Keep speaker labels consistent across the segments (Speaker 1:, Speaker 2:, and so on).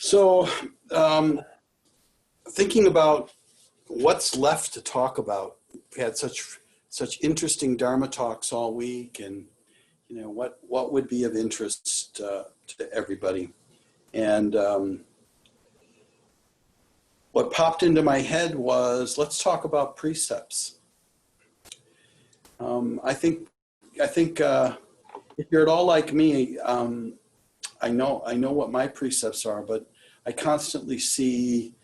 Speaker 1: So, um, thinking about what's left to talk about, we had such interesting Dharma talks all week, and what would be of interest to everybody. And what popped into my head was, let's talk about precepts. I think if you're at all like me, I know what my precepts are, but I constantly see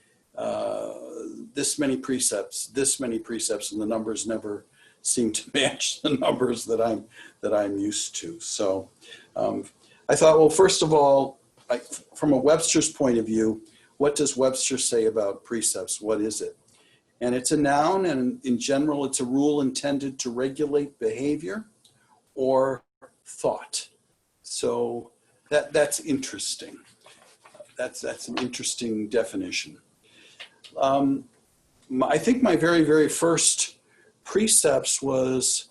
Speaker 1: this many precepts, and the numbers never seem to match the numbers that I'm used to. So I thought, well, first of all, from a Webster's point of view, what does Webster say about precepts? What is it? And it's a noun, and in general, it's a rule intended to regulate behavior or thought. So that's interesting. That's an interesting definition. I think my very first precepts was,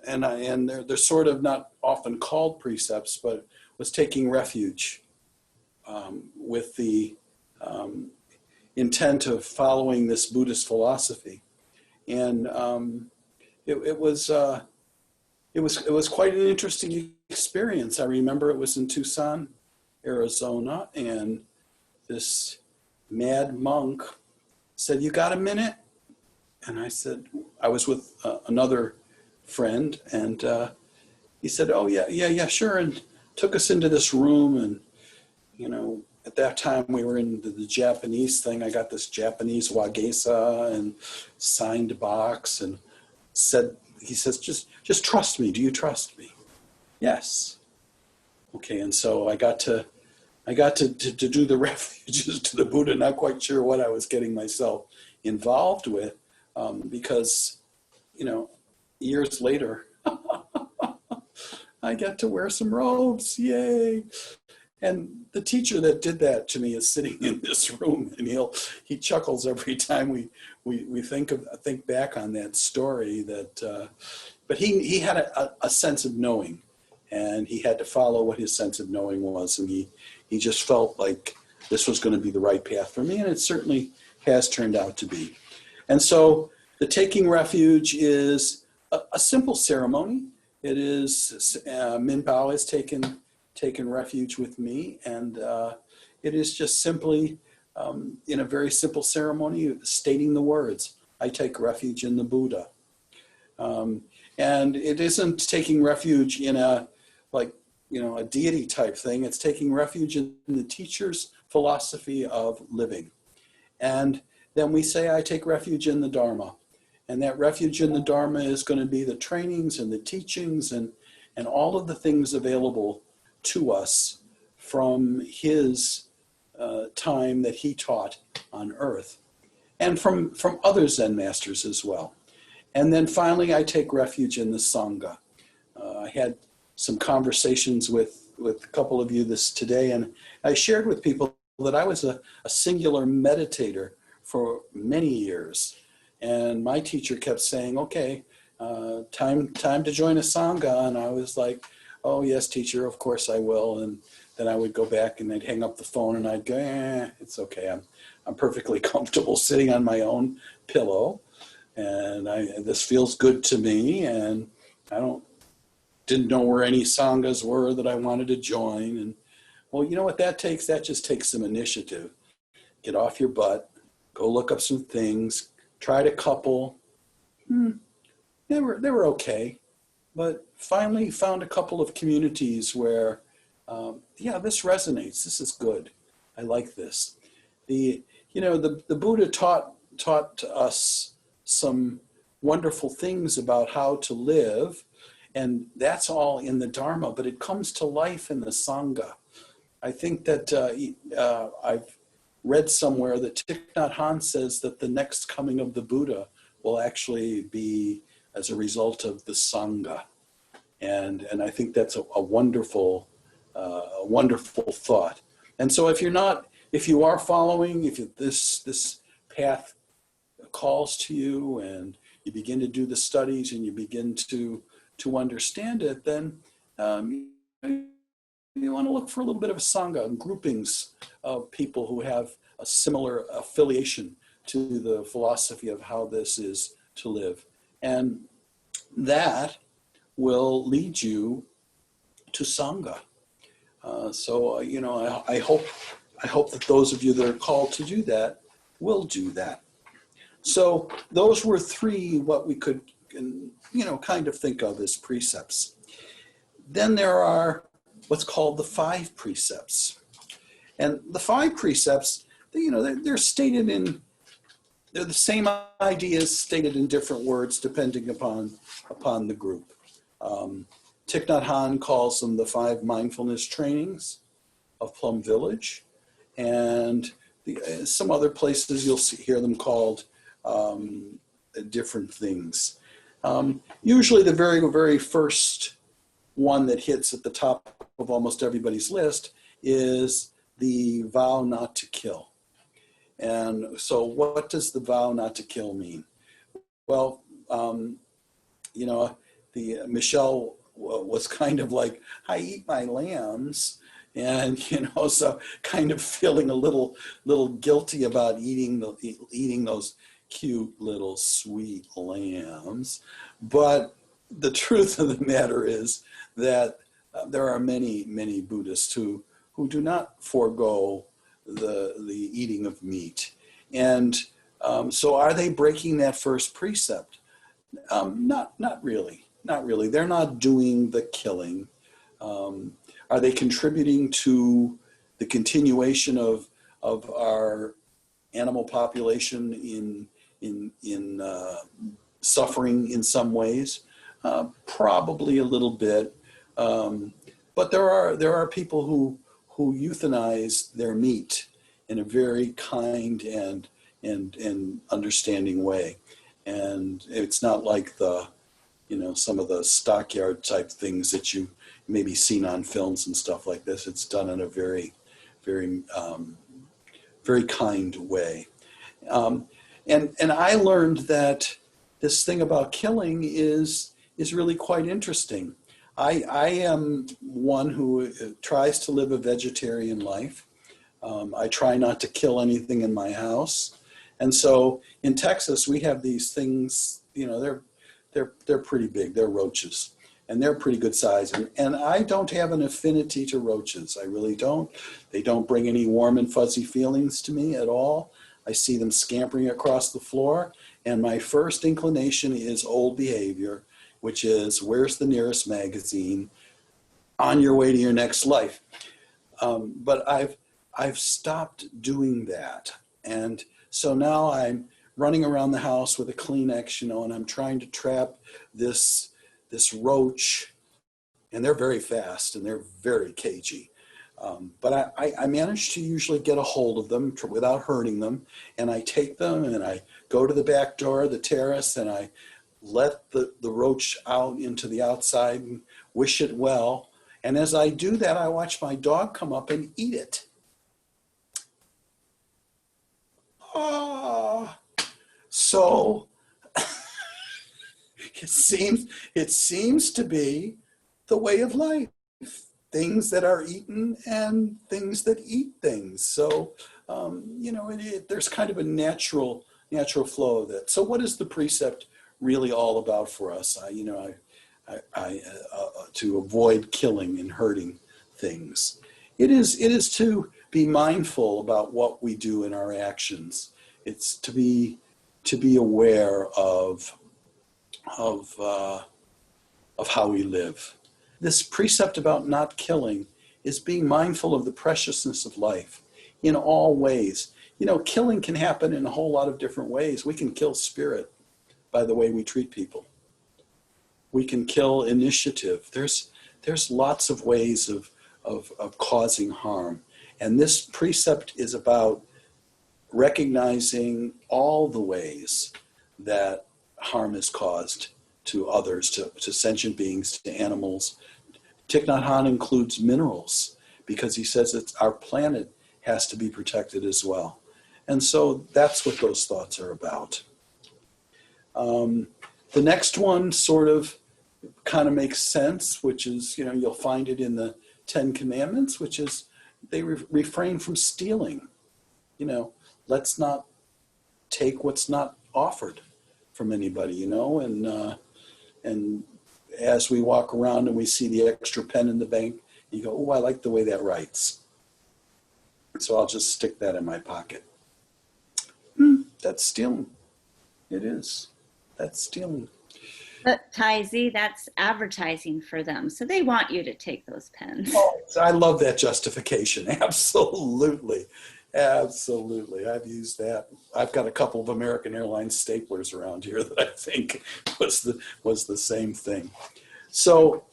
Speaker 1: and they're sort of not often called precepts, but was taking refuge with the intent of following this Buddhist philosophy, and it was quite an interesting experience. I remember it was in Tucson, Arizona, and this mad monk said, "You got a minute?" And I said, I was with another friend, and he said, "Oh yeah, sure," and took us into this room. And at that time we were in the Japanese thing. I got this Japanese wagesa and signed box, and he says, just trust me. Do you trust me? Yes. Okay. And so I got to do the refuges to the Buddha, not quite sure what I was getting myself involved with, because years later I got to wear some robes. Yay. And the teacher that did that to me is sitting in this room, and he chuckles every time we think back on that story. But he had a sense of knowing, and he had to follow what his sense of knowing was, and he just felt like this was going to be the right path for me, and it certainly has turned out to be. And so the taking refuge is a simple ceremony. It is Min Bao has taken refuge with me, and it is just simply, in a very simple ceremony, stating the words, "I take refuge in the Buddha." And it isn't taking refuge in a deity type thing. It's taking refuge in the teacher's philosophy of living. And then we say, "I take refuge in the Dharma." And that refuge in the Dharma is going to be the trainings and the teachings and all of the things available to us from his time that he taught on earth, and from other Zen masters as well. And then finally, I take refuge in the Sangha. I had some conversations with a couple of you today, and I shared with people that I was a singular meditator for many years. And my teacher kept saying, "Okay, time to join a Sangha." And I was like, "Oh yes, teacher, of course I will." And then I would go back and I'd hang up the phone and I'd go, "It's okay. I'm perfectly comfortable sitting on my own pillow, and this feels good to me, and I didn't know where any sanghas were that I wanted to join." And well, you know what that takes? That just takes some initiative. Get off your butt, go look up some things, tried a couple. They were okay, but finally found a couple of communities where, this resonates. This is good. I like this. The Buddha taught us some wonderful things about how to live, and that's all in the Dharma, but it comes to life in the Sangha. I think that I've read somewhere that Thich Nhat Hanh says that the next coming of the Buddha will actually be as a result of the Sangha. And I think that's a wonderful thought. And so if you are following, if this path calls to you, and you begin to do the studies and you begin to understand it, then want to look for a little bit of a sangha, groupings of people who have a similar affiliation to the philosophy of how this is to live. And that will lead you to sangha. I hope that those of you that are called to do that will do that. So those were three what we could, kind of think of as precepts. Then there are what's called the 5 precepts. And the 5 precepts, they're stated they're the same ideas stated in different words depending upon the group. Thich Nhat Hanh calls them the 5 mindfulness trainings of Plum Village. And some other places you'll hear them called different things. Usually the very, very first one that hits at the top of almost everybody's list is the vow not to kill. And so what does the vow not to kill mean? Well, Michelle was kind of like, I eat my lambs. And, so kind of feeling a little guilty about eating those cute little sweet lambs. But the truth of the matter is that there are many, many Buddhists who do not forego the eating of meat. And so are they breaking that first precept? Not really. Not really. They're not doing the killing. Are they contributing to the continuation of our animal population in suffering in some ways? Probably a little bit. But there are people who euthanize their meat in a very kind and understanding way. And it's not like some of the stockyard type things that you maybe seen on films and stuff like this. It's done in a very, very, very kind way. And I learned that this thing about killing is really quite interesting. I am one who tries to live a vegetarian life. I try not to kill anything in my house. And so in Texas, we have these things, they're pretty big. They're roaches. And they're pretty good size. And I don't have an affinity to roaches. I really don't. They don't bring any warm and fuzzy feelings to me at all. I see them scampering across the floor. And my first inclination is old behavior, which is, where's the nearest magazine? On your way to your next life. But I've stopped doing that. And so now I'm running around the house with a Kleenex, and I'm trying to trap this roach, and they're very fast and they're very cagey. But I manage to usually get a hold of them without hurting them. And I take them and I go to the back door of the terrace and I let the roach out into the outside and wish it well. And as I do that, I watch my dog come up and eat it. Oh, so it seems to be the way of life. Things that are eaten and things that eat things. So, there's kind of a natural flow of that. So what is the precept really all about for us? To avoid killing and hurting things. It is to be mindful about what we do in our actions. It's to be aware of how we live. This precept about not killing is being mindful of the preciousness of life in all ways. Killing can happen in a whole lot of different ways. We can kill spirit by the way we treat people. We can kill initiative. There's lots of ways of causing harm. And this precept is about recognizing all the ways that harm is caused to others, to sentient beings, to animals. Thich Nhat Hanh includes minerals because he says that our planet has to be protected as well. And so that's what those thoughts are about. The next one sort of kind of makes sense, which is, you'll find it in the Ten Commandments, which is they refrain from stealing. Let's not take what's not offered from anybody, and as we walk around and we see the extra pen in the bank, you go, oh, I like the way that writes. So I'll just stick that in my pocket. That's stealing. It is. That's stealing.
Speaker 2: But Thay, that's advertising for them. So they want you to take those pens.
Speaker 1: Oh, I love that justification. Absolutely. Absolutely. I've used that. I've got a couple of American Airlines staplers around here that I think was the same thing. So,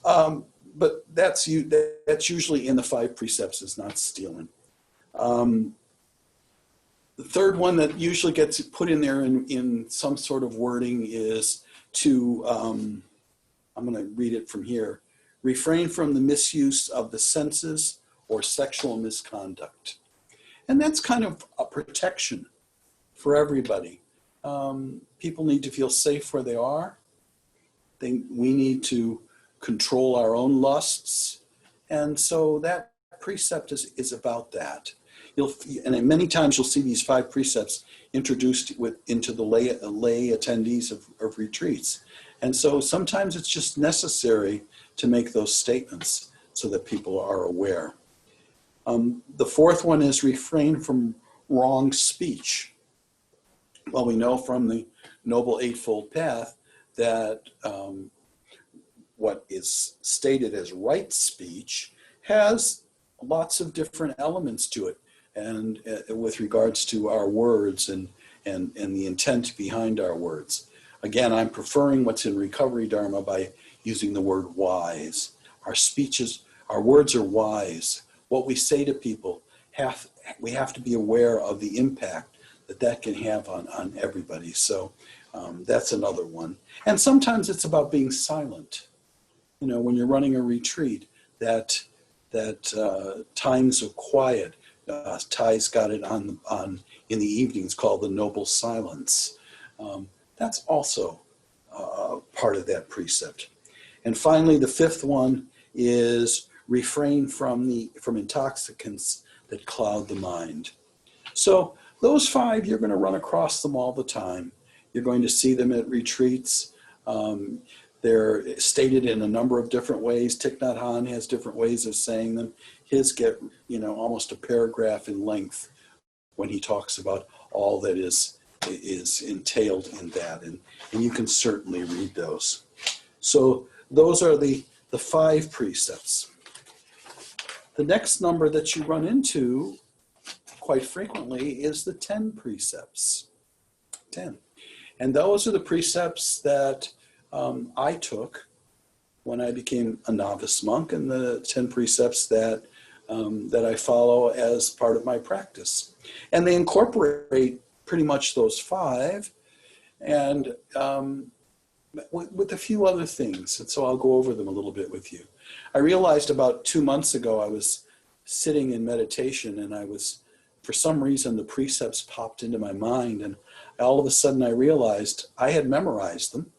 Speaker 1: but that's usually in the 5 precepts, is not stealing. The third one that usually gets put in there in some sort of wording is to, I'm going to read it from here, refrain from the misuse of the senses or sexual misconduct. And that's kind of a protection for everybody. People need to feel safe where they are. We need to control our own lusts. And so that precept is about that. And many times you'll see these 5 precepts introduced into the lay attendees of retreats. And so sometimes it's just necessary to make those statements so that people are aware. The 4th one is refrain from wrong speech. Well, we know from the Noble Eightfold Path that what is stated as right speech has lots of different elements to it, and with regards to our words and the intent behind our words. Again, I'm preferring what's in Recovery Dharma by using the word wise. Our words are wise. What we say to people, we have to be aware of the impact that can have on everybody. So that's another one. And sometimes it's about being silent. When you're running a retreat, that times of quiet. Thay's got it on in the evenings called the Noble Silence. That's also part of that precept. And finally, the 5th one is refrain from intoxicants that cloud the mind. So those 5, you're going to run across them all the time. You're going to see them at retreats. They're stated in a number of different ways. Thich Nhat Hanh has different ways of saying them. His get, almost a paragraph in length when he talks about all that is entailed in that. And you can certainly read those. So those are the 5 precepts. The next number that you run into quite frequently is the 10 precepts. 10. And those are the precepts that I took when I became a novice monk, and the 10 precepts that I follow as part of my practice. And they incorporate pretty much those 5, and with a few other things. And so I'll go over them a little bit with you. I realized about 2 months ago, I was sitting in meditation, and for some reason, the precepts popped into my mind, and all of a sudden I realized I had memorized them,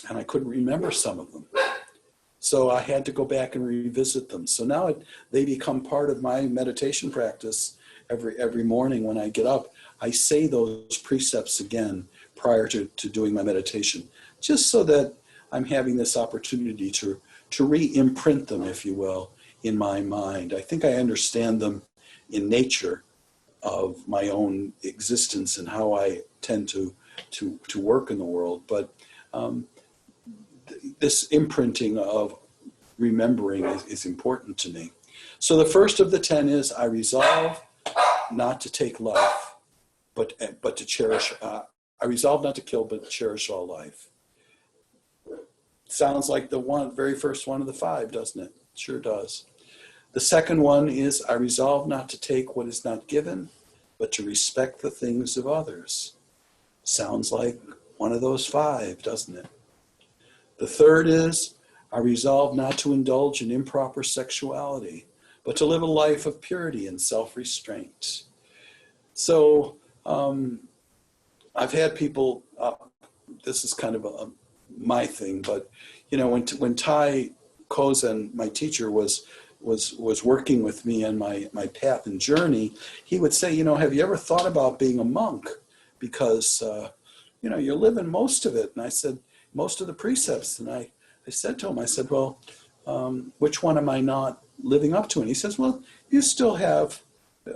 Speaker 1: and I couldn't remember some of them. So I had to go back and revisit them. So now they become part of my meditation practice. Every morning when I get up, I say those precepts again prior to doing my meditation, just so that I'm having this opportunity to re-imprint them, if you will, in my mind. I think I understand them in nature of my own existence and how I tend to work in the world. But this imprinting of remembering is important to me. So the first of the 10 is, I resolve not to take life, but to cherish. I resolve not to kill, but cherish all life. Sounds like the very first one of the 5, doesn't it? Sure does. The second one is, I resolve not to take what is not given, but to respect the things of others. Sounds like one of those 5, doesn't it? The third is, I resolve not to indulge in improper sexuality, but to live a life of purity and self-restraint. So I've had people, this is kind of my thing, but when Thay Kozen, my teacher, was was working with me on my path and journey, he would say, have you ever thought about being a monk? Because, you're living most of it. And I said, most of the precepts. And I said to him, I said, well, which one am I not living up to? And he says, well, you still have,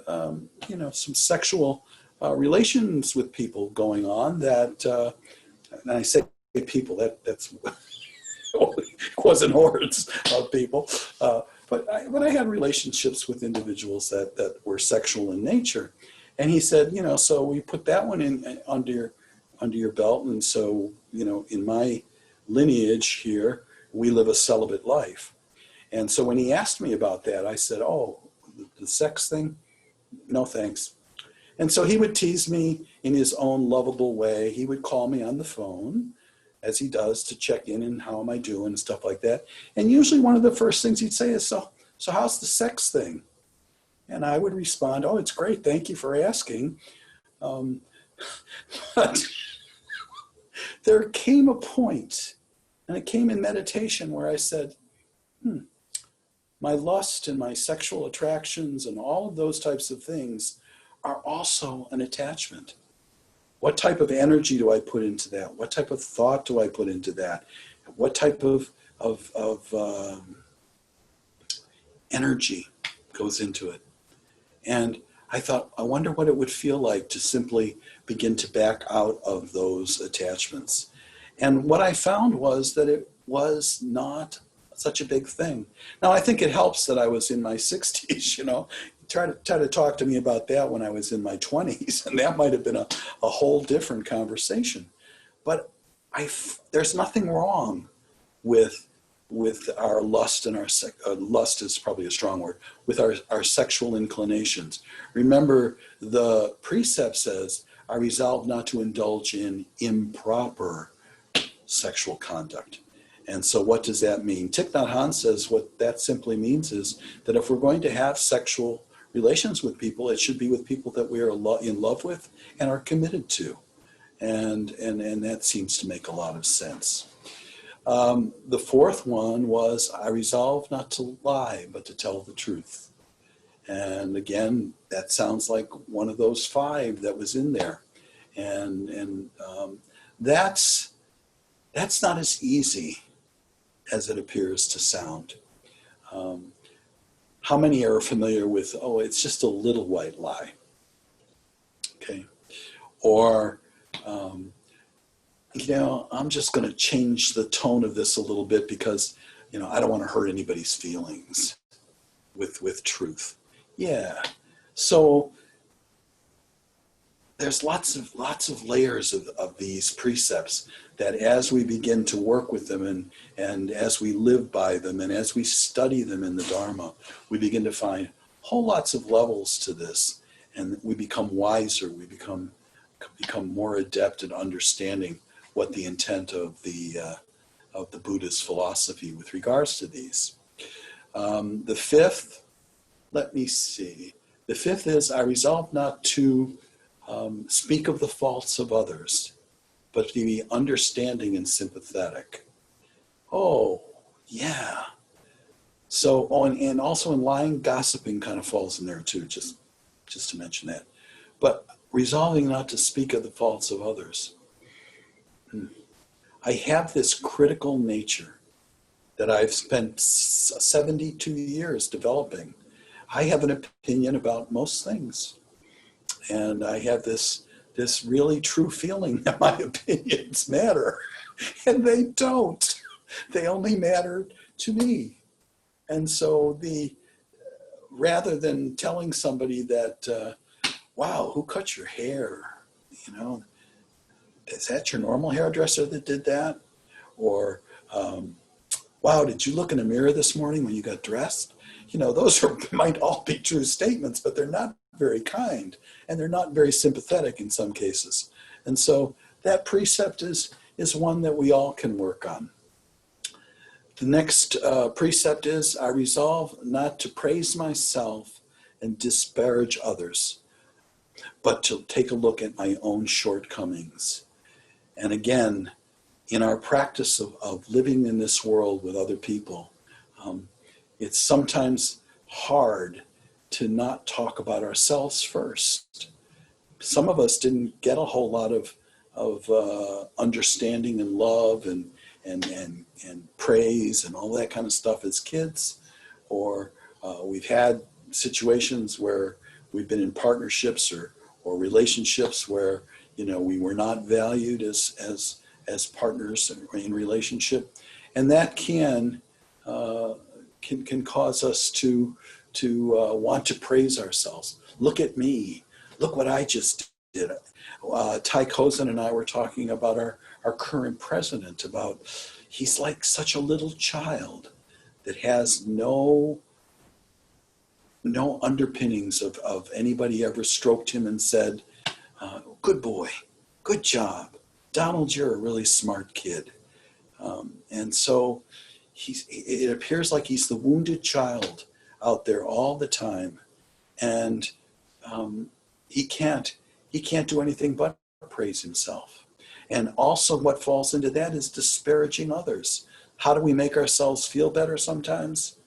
Speaker 1: some sexual relations with people going on that, and I say people, that's it wasn't hordes of people, but I had relationships with individuals that were sexual in nature. And he said, so we put that one in under your belt. And so, in my lineage here, we live a celibate life. And so when he asked me about that, I said, oh, the sex thing? No, thanks. And so he would tease me in his own lovable way. He would call me on the phone, as he does, to check in and how am I doing and stuff like that. And usually one of the first things he'd say is, so how's the sex thing? And I would respond, oh, it's great. Thank you for asking. But there came a point, and it came in meditation, where I said, my lust and my sexual attractions and all of those types of things are also an attachment. What type of energy do I put into that? What type of thought do I put into that? What type of energy goes into it? And I thought, I wonder what it would feel like to simply begin to back out of those attachments. And what I found was that it was not such a big thing. Now, I think it helps that I was in my 60s, try to talk to me about that when I was in my 20s, and that might have been a whole different conversation. But there's nothing wrong with our lust, and lust is probably a strong word, with our sexual inclinations. Remember, the precept says, I resolve not to indulge in improper sexual conduct. And so what does that mean? Thich Nhat Hanh says what that simply means is that if we're going to have sexual relations with people, it should be with people that we are in love with and are committed to. And that seems to make a lot of sense. The fourth one was, I resolve not to lie, but to tell the truth. And again, that sounds like one of those 5 that was in there. And that's not as easy as it appears to sound. How many are familiar with, it's just a little white lie? Okay. Or, I'm just going to change the tone of this a little bit because, I don't want to hurt anybody's feelings with truth. Yeah. So there's lots of layers of these precepts that as we begin to work with them and as we live by them and as we study them in the Dharma, we begin to find whole lots of levels to this, and we become wiser, we become more adept at understanding what the intent of the Buddhist philosophy with regards to these. The fifth, let me see. The fifth is, I resolve not to speak of the faults of others, but to be understanding and sympathetic. Oh, yeah. So, and also in lying, gossiping kind of falls in there too, just to mention that. But resolving not to speak of the faults of others. I have this critical nature that I've spent 72 years developing. I have an opinion about most things. And I have this really true feeling that my opinions matter. And they don't. They only matter to me. And so rather than telling somebody that, wow, who cut your hair? Is that your normal hairdresser that did that? Or, wow, did you look in the mirror this morning when you got dressed? Those might all be true statements, but they're not very kind, and they're not very sympathetic in some cases. And so that precept is one that we all can work on. The next precept is, I resolve not to praise myself and disparage others, but to take a look at my own shortcomings. And again, in our practice of living in this world with other people, it's sometimes hard to not talk about ourselves first. Some of us didn't get a whole lot of understanding and love and praise and all that kind of stuff as kids, or we've had situations where we've been in partnerships or relationships where, you know, we were not valued as partners in relationship, and that can cause us to want to praise ourselves. Look at me. Look what I just did. Thay and I were talking about our current president, about he's like such a little child that has no underpinnings of anybody ever stroked him and said, good boy, good job. Donald, you're a really smart kid. And so it appears like he's the wounded child out there all the time. And he can't do anything but praise himself. And also what falls into that is disparaging others. How do we make ourselves feel better sometimes?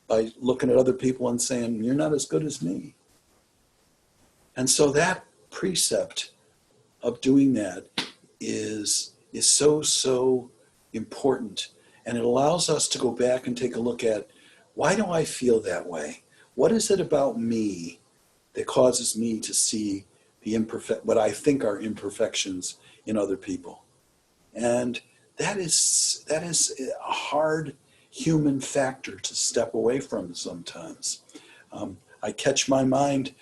Speaker 1: By looking at other people and saying, you're not as good as me. And so that precept of doing that is so important. And it allows us to go back and take a look at, why do I feel that way? What is it about me that causes me to see what I think are imperfections in other people? And that is a hard human factor to step away from sometimes. I catch my mind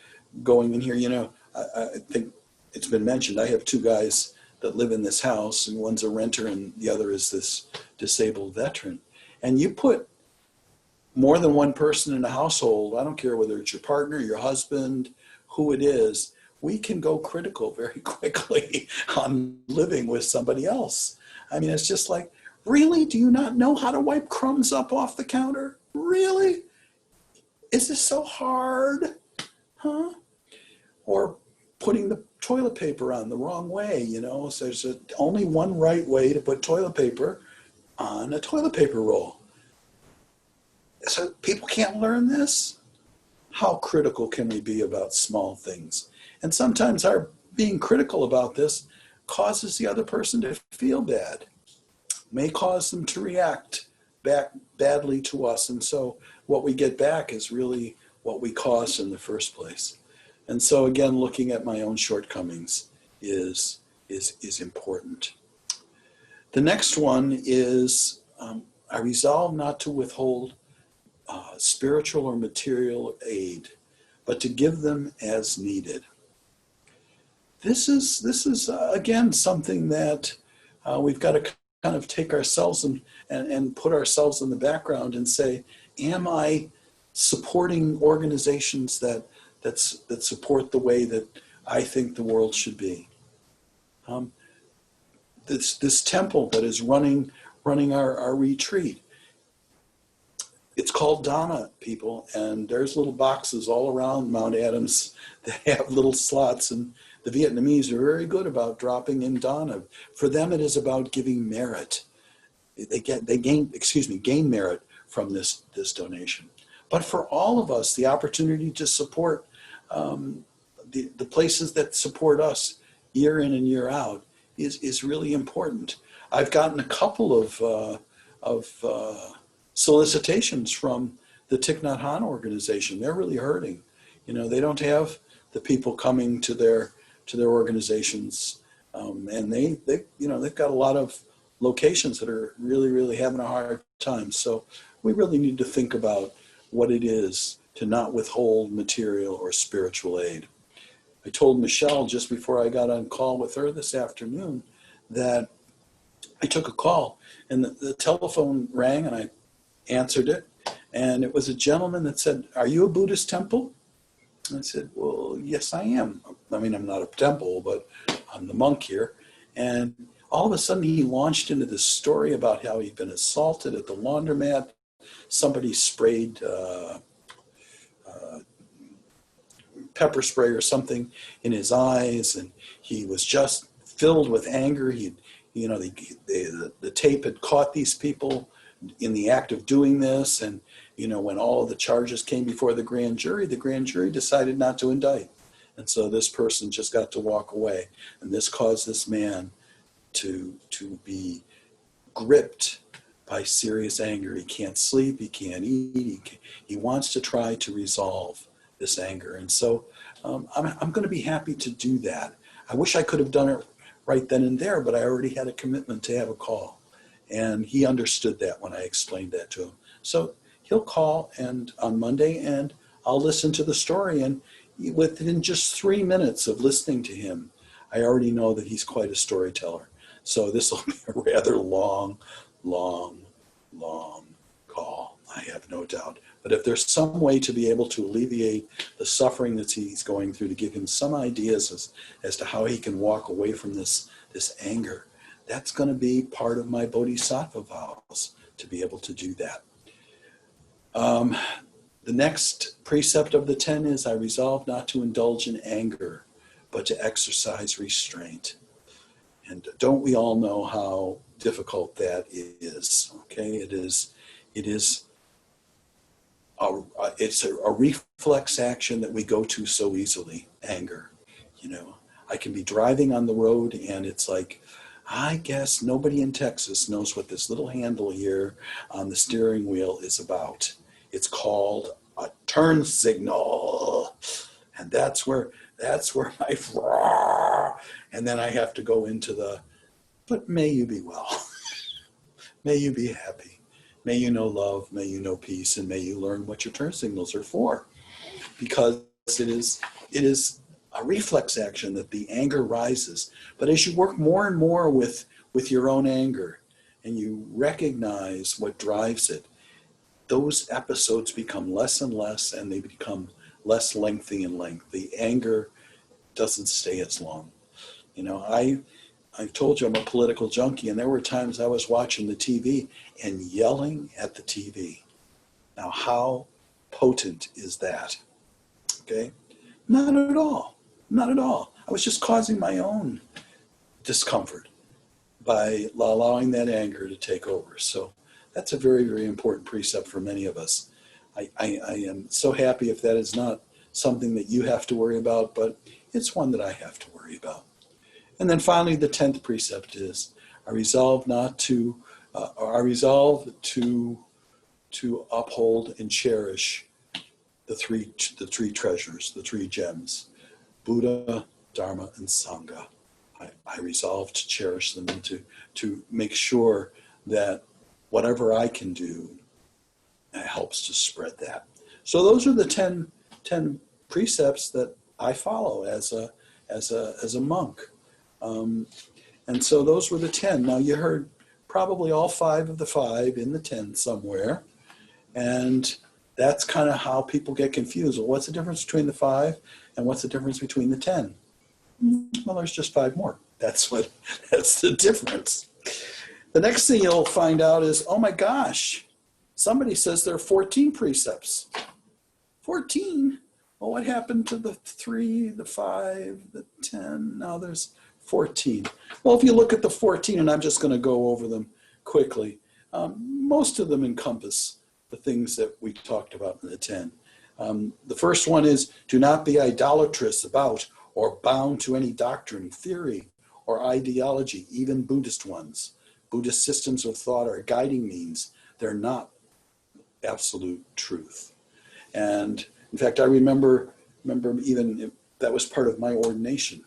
Speaker 1: going in here, you know, I think it's been mentioned, I have two guys that live in this house, and one's a renter and the other is this disabled veteran. And you put more than one person in a household, I don't care whether it's your partner, your husband, who it is, we can go critical very quickly on living with somebody else. I mean, it's just like, really? Do you not know how to wipe crumbs up off the counter? Really? Is this so hard? Huh? Or putting the toilet paper on the wrong way, you know? So there's only one right way to put toilet paper on a toilet paper roll. So people can't learn this? How critical can we be about small things? And sometimes our being critical about this causes the other person to feel bad, may cause them to react back badly to us. And so what we get back is really what we caused in the first place. And so again, looking at my own shortcomings is important. The next one is, I resolve not to withhold spiritual or material aid, but to give them as needed. This is again, something that we've got to kind of take ourselves and put ourselves in the background and say, am I supporting organizations that support the way that I think the world should be? This temple that is running our retreat, it's called Dharma, people, and there's little boxes all around Mount Adams that have little slots, and the Vietnamese are very good about dropping in Dharma. For them, it is about giving merit. They gain merit from this donation. But for all of us, the opportunity to support the places that support us year in and year out is really important. I've gotten a couple of solicitations from the Thich Nhat Hanh organization. They're really hurting. You know, they don't have the people coming to their organizations, and they've got a lot of locations that are really having a hard time. So we really need to think about what it is to not withhold material or spiritual aid. I told Michelle just before I got on call with her this afternoon that I took a call, and the telephone rang, and I answered it, and it was a gentleman that said, "Are you a Buddhist temple?" And I said, "Well, yes, I am. I mean, I'm not a temple, but I'm the monk here." And all of a sudden, he launched into this story about how he'd been assaulted at the laundromat. Somebody sprayed pepper spray or something in his eyes, and he was just filled with anger. The tape had caught these people in the act of doing this, and when all of the charges came before the grand jury decided not to indict. And so this person just got to walk away. And this caused this man to be gripped by serious anger. He can't sleep, he can't eat, he wants to try to resolve this anger. And so I'm going to be happy to do that. I wish I could have done it right then and there, but I already had a commitment to have a call. And he understood that when I explained that to him. So he'll call and on Monday, and I'll listen to the story. And within just 3 minutes of listening to him, I already know that he's quite a storyteller. So this will be a rather long call, I have no doubt. But if there's some way to be able to alleviate the suffering that he's going through, to give him some ideas as to how he can walk away from this anger, that's going to be part of my bodhisattva vows, to be able to do that. The next precept of the 10 is, I resolve not to indulge in anger, but to exercise restraint. And don't we all know how difficult that is? Okay, it's a reflex action that we go to so easily. Anger, I can be driving on the road, and it's like, I guess nobody in Texas knows what this little handle here on the steering wheel is about. It's called a turn signal, and that's where my and then I have to go into but may you be well. May you be happy. May you know love. May you know peace. And may you learn what your turn signals are for. Because it is a reflex action that the anger rises. But as you work more and more with your own anger, and you recognize what drives it, those episodes become less and less, and they become less lengthy in length. The anger doesn't stay as long. I've told you I'm a political junkie, and there were times I was watching the TV and yelling at the TV. Now, how potent is that? Okay? Not at all. Not at all. I was just causing my own discomfort by allowing that anger to take over. So that's a very, very important precept for many of us. I am so happy if that is not something that you have to worry about, but it's one that I have to worry about. And then finally, the 10th precept is, I resolve to uphold and cherish the three treasures, the three gems, Buddha, Dharma, and Sangha. I resolve to cherish them and to make sure that whatever I can do helps to spread that. So those are the 10 precepts that I follow as a monk. And so those were the 10. Now you heard probably all 5 of the 5 in the 10 somewhere. And that's kind of how people get confused. Well, what's the difference between the 5 and what's the difference between the 10? Well, there's just 5 more. That's the difference. The next thing you'll find out is, oh my gosh, somebody says there are 14 precepts. 14? Well, what happened to the 3, the 5, the 10? Now there's 14. Well, if you look at the 14, and I'm just going to go over them quickly, most of them encompass the things that we talked about in the 10. The first one is, do not be idolatrous about or bound to any doctrine, theory, or ideology, even Buddhist ones. Buddhist systems of thought are guiding means. They're not absolute truth. And in fact, I remember even that was part of my ordination,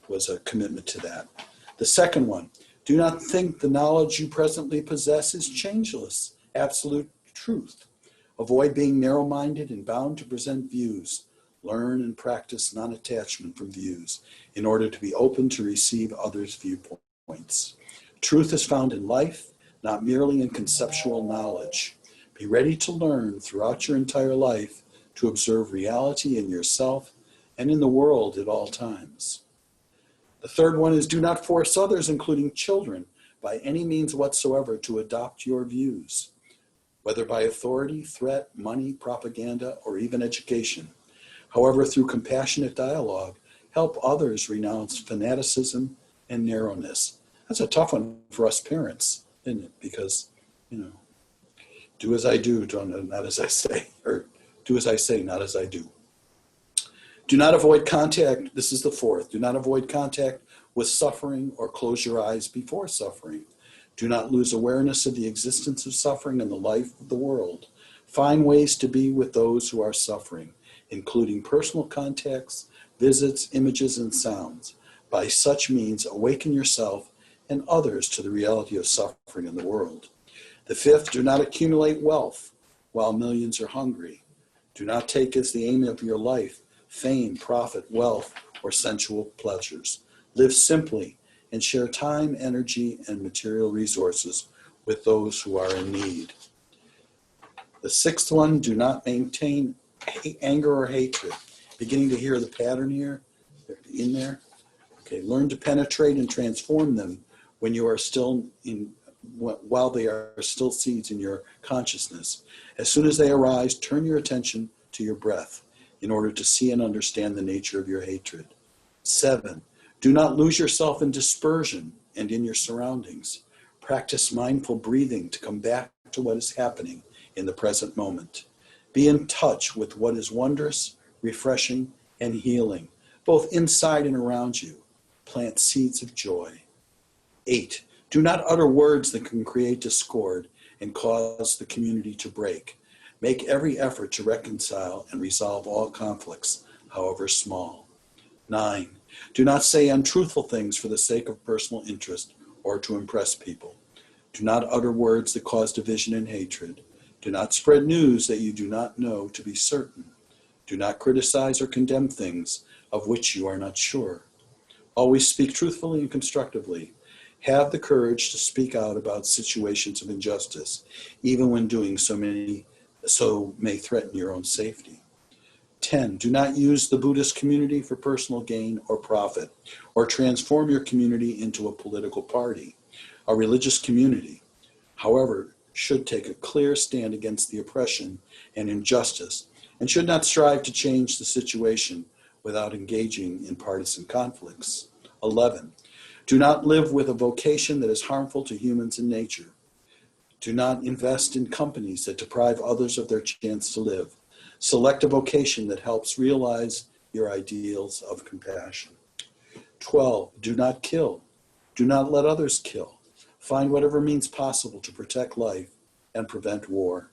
Speaker 1: was a commitment to that. The second one, do not think the knowledge you presently possess is changeless, absolute truth. Avoid being narrow-minded and bound to present views. Learn and practice non-attachment from views in order to be open to receive others' viewpoints. Truth is found in life, not merely in conceptual knowledge. Be ready to learn throughout your entire life to observe reality in yourself and in the world at all times. The third one is, do not force others, including children, by any means whatsoever to adopt your views, whether by authority, threat, money, propaganda, or even education. However, through compassionate dialogue, help others renounce fanaticism and narrowness. That's a tough one for us parents, isn't it? Because, Do as I do, not as I say, or do as I say, not as I do. Do not avoid contact. This is the fourth. Do not avoid contact with suffering or close your eyes before suffering. Do not lose awareness of the existence of suffering and the life of the world. Find ways to be with those who are suffering, including personal contacts, visits, images, and sounds. By such means, awaken yourself and others to the reality of suffering in the world. The fifth, do not accumulate wealth while millions are hungry. Do not take as the aim of your life fame, profit, wealth, or sensual pleasures. Live simply and share time, energy, and material resources with those who are in need. The sixth one, do not maintain anger or hatred. Beginning to hear the pattern here, in there. Okay, learn to penetrate and transform them when you are still in, while they are still seeds in your consciousness. As soon as they arise, turn your attention to your breath in order to see and understand the nature of your hatred. 7, do not lose yourself in dispersion and in your surroundings. Practice mindful breathing to come back to what is happening in the present moment. Be in touch with what is wondrous, refreshing, and healing, both inside and around you. Plant seeds of joy. 8, do not utter words that can create discord and cause the community to break. Make every effort to reconcile and resolve all conflicts, however small. 9, do not say untruthful things for the sake of personal interest or to impress people. Do not utter words that cause division and hatred. Do not spread news that you do not know to be certain. Do not criticize or condemn things of which you are not sure. Always speak truthfully and constructively. Have the courage to speak out about situations of injustice, even when doing so may threaten your own safety. 10, do not use the Buddhist community for personal gain or profit, or transform your community into a political party. A religious community, however, should take a clear stand against the oppression and injustice, and should not strive to change the situation without engaging in partisan conflicts. 11, do not live with a vocation that is harmful to humans and nature. Do not invest in companies that deprive others of their chance to live. Select a vocation that helps realize your ideals of compassion. 12, do not kill. Do not let others kill. Find whatever means possible to protect life and prevent war.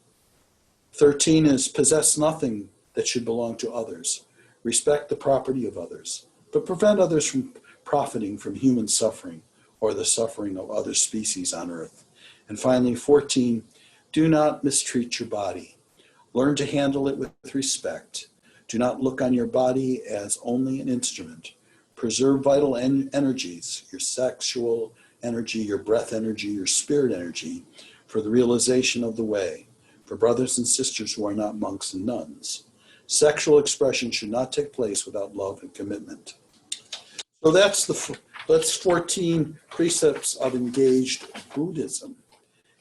Speaker 1: 13 is possess nothing that should belong to others. Respect the property of others, but prevent others from profiting from human suffering or the suffering of other species on earth. And finally, 14, do not mistreat your body. Learn to handle it with respect. Do not look on your body as only an instrument. Preserve vital energies, your sexual energy, your breath energy, your spirit energy, for the realization of the way, for brothers and sisters who are not monks and nuns. Sexual expression should not take place without love and commitment. So that's 14 precepts of engaged Buddhism.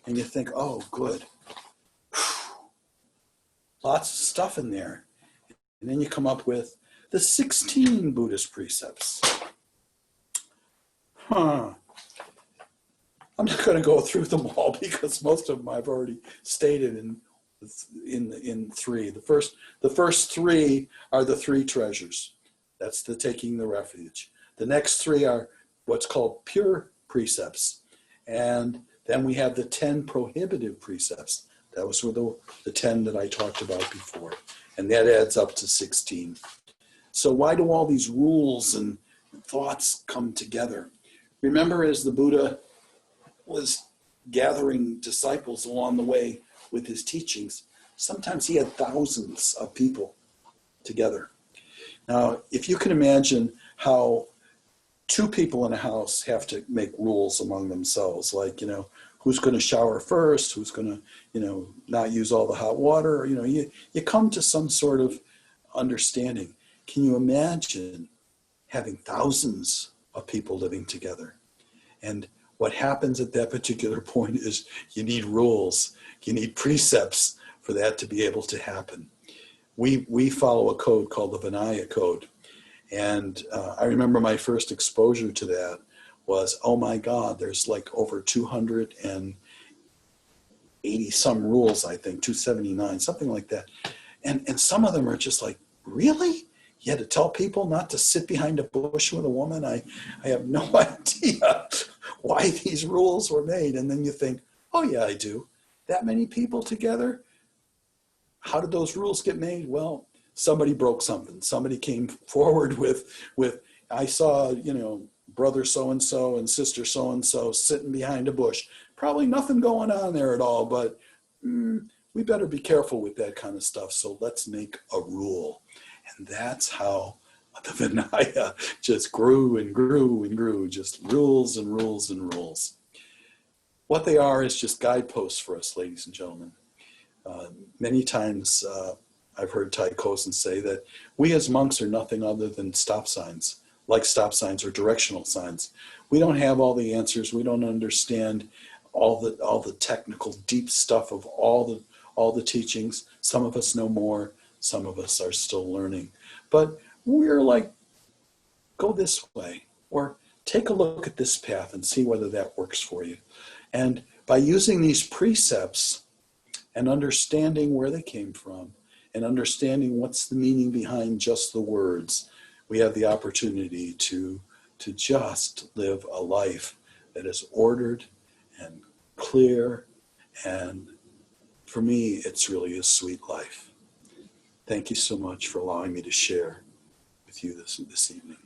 Speaker 1: And you think, oh, good. Lots of stuff in there. And then you come up with the 16 Buddhist precepts. I'm not going to go through them all because most of them I've already stated in 3. The first 3 are the 3 treasures. That's the taking the refuge. The next 3 are what's called pure precepts. And then we have the 10 prohibitive precepts. That was the 10 that I talked about before. And that adds up to 16. So why do all these rules and thoughts come together? Remember, as the Buddha was gathering disciples along the way with his teachings, sometimes he had thousands of people together. Now, if you can imagine how 2 people in a house have to make rules among themselves, like, who's going to shower first, who's going to, not use all the hot water, you come to some sort of understanding. Can you imagine having thousands of people living together? And what happens at that particular point is you need rules, you need precepts for that to be able to happen. We follow a code called the Vinaya Code. And I remember my first exposure to that was, oh my God, there's like over 280 80 some rules, I think, 279, something like that. And some of them are just like, really? You had to tell people not to sit behind a bush with a woman? I have no idea why these rules were made. And then you think, oh yeah, I do. That many people together? How did those rules get made? Well, somebody broke something. Somebody came forward with I saw, brother so-and-so and sister so-and-so sitting behind a bush. Probably nothing going on there at all, but we better be careful with that kind of stuff. So let's make a rule. And that's how the Vinaya just grew and grew and grew, just rules and rules and rules. What they are is just guideposts for us, ladies and gentlemen. Many times I've heard Thay say that we as monks are nothing other than stop signs, like stop signs or directional signs. We don't have all the answers. We don't understand all the technical deep stuff of all the teachings. Some of us know more. Some of us are still learning. But we're like, go this way, or take a look at this path and see whether that works for you. And by using these precepts and understanding where they came from and understanding what's the meaning behind just the words, we have the opportunity to just live a life that is ordered and clear. And for me, it's really a sweet life. Thank you so much for allowing me to share with you this evening.